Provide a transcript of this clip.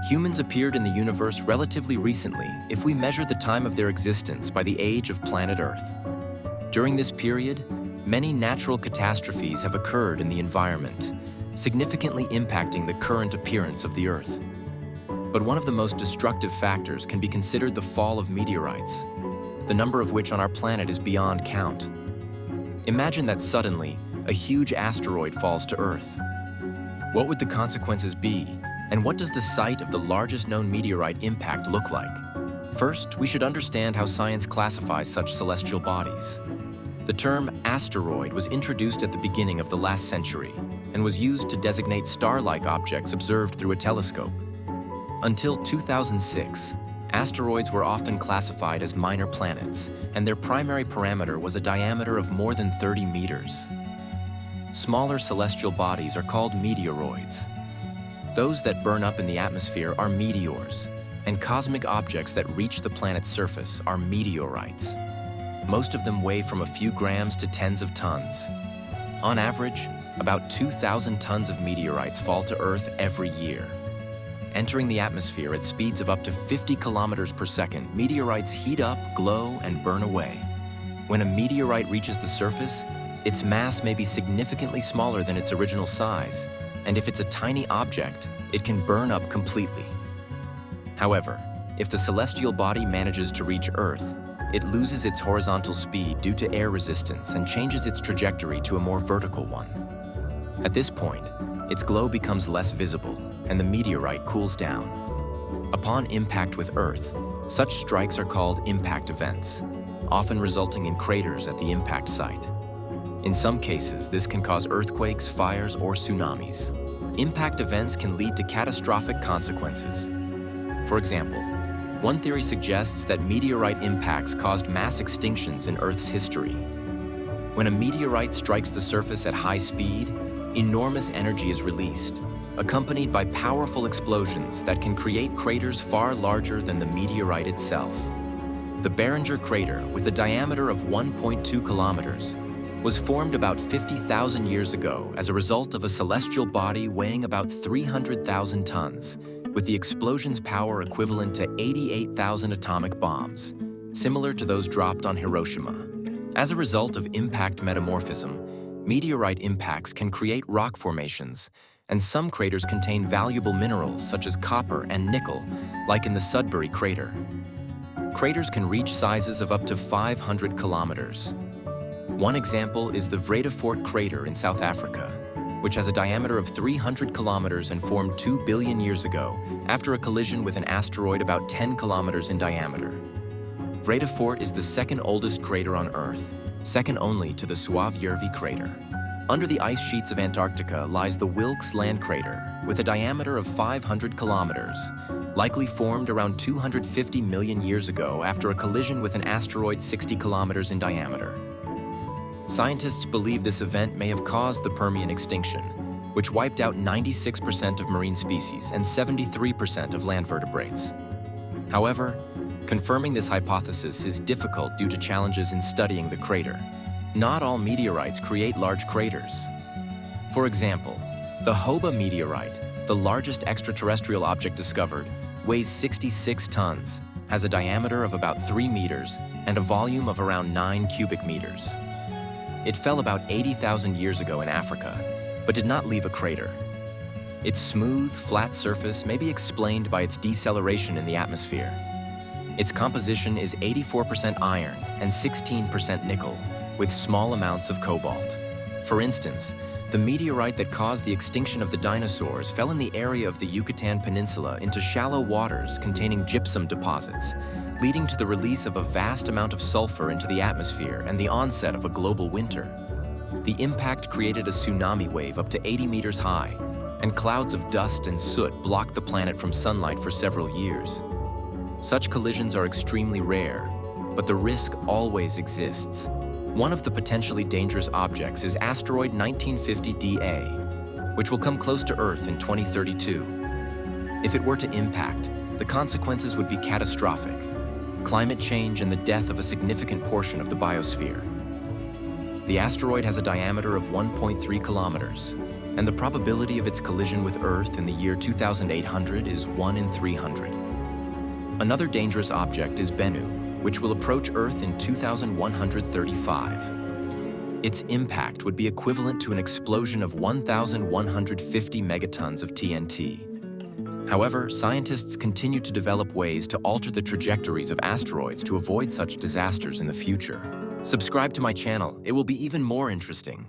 Humans appeared in the universe relatively recently if we measure the time of their existence by the age of planet Earth. During this period, many natural catastrophes have occurred in the environment, significantly impacting the current appearance of the Earth. But one of the most destructive factors can be considered the fall of meteorites, the number of which on our planet is beyond count. Imagine that suddenly, a huge asteroid falls to Earth. What would the consequences be, and what does the site of the largest known meteorite impact look like? First, we should understand how science classifies such celestial bodies. The term asteroid was introduced at the beginning of the last century and was used to designate star-like objects observed through a telescope. Until 2006, asteroids were often classified as minor planets, and their primary parameter was a diameter of more than 30 meters. Smaller celestial bodies are called meteoroids. Those that burn up in the atmosphere are meteors, and cosmic objects that reach the planet's surface are meteorites. Most of them weigh from a few grams to tens of tons. On average, about 2,000 tons of meteorites fall to Earth every year. Entering the atmosphere at speeds of up to 50 kilometers per second, meteorites heat up, glow, and burn away. When a meteorite reaches the surface, its mass may be significantly smaller than its original size, and if it's a tiny object, it can burn up completely. However, if the celestial body manages to reach Earth, it loses its horizontal speed due to air resistance and changes its trajectory to a more vertical one. At this point, its glow becomes less visible, and the meteorite cools down. Upon impact with Earth, such strikes are called impact events, often resulting in craters at the impact site. In some cases, this can cause earthquakes, fires, or tsunamis. Impact events can lead to catastrophic consequences. For example, one theory suggests that meteorite impacts caused mass extinctions in Earth's history. When a meteorite strikes the surface at high speed, enormous energy is released, accompanied by powerful explosions that can create craters far larger than the meteorite itself. The Barringer crater, with a diameter of 1.2 kilometers, was formed about 50,000 years ago as a result of a celestial body weighing about 300,000 tons, with the explosion's power equivalent to 88,000 atomic bombs, similar to those dropped on Hiroshima. As a result of impact metamorphism, meteorite impacts can create rock formations, and some craters contain valuable minerals such as copper and nickel, like in the Sudbury crater. Craters can reach sizes of up to 500 kilometers. One example is the Vredefort crater in South Africa, which has a diameter of 300 kilometers and formed 2 billion years ago after a collision with an asteroid about 10 kilometers in diameter. Vredefort is the second oldest crater on Earth, second only to the Sudbury crater. Under the ice sheets of Antarctica lies the Wilkes land crater, with a diameter of 500 kilometers, likely formed around 250 million years ago after a collision with an asteroid 60 kilometers in diameter. Scientists believe this event may have caused the Permian extinction, which wiped out 96% of marine species and 73% of land vertebrates. However, confirming this hypothesis is difficult due to challenges in studying the crater. Not all meteorites create large craters. For example, the Hoba meteorite, the largest extraterrestrial object discovered, weighs 66 tons, has a diameter of about 3 meters, and a volume of around 9 cubic meters. It fell about 80,000 years ago in Africa, but did not leave a crater. Its smooth, flat surface may be explained by its deceleration in the atmosphere. Its composition is 84% iron and 16% nickel, with small amounts of cobalt. For instance, the meteorite that caused the extinction of the dinosaurs fell in the area of the Yucatan Peninsula into shallow waters containing gypsum deposits, leading to the release of a vast amount of sulfur into the atmosphere and the onset of a global winter. The impact created a tsunami wave up to 80 meters high, and clouds of dust and soot blocked the planet from sunlight for several years. Such collisions are extremely rare, but the risk always exists. One of the potentially dangerous objects is asteroid 1950 DA, which will come close to Earth in 2032. If it were to impact, the consequences would be catastrophic: climate change and the death of a significant portion of the biosphere. The asteroid has a diameter of 1.3 kilometers, and the probability of its collision with Earth in the year 2800 is 1 in 300. Another dangerous object is Bennu, which will approach Earth in 2135. Its impact would be equivalent to an explosion of 1,150 megatons of TNT. However, scientists continue to develop ways to alter the trajectories of asteroids to avoid such disasters in the future. Subscribe to my channel, it will be even more interesting.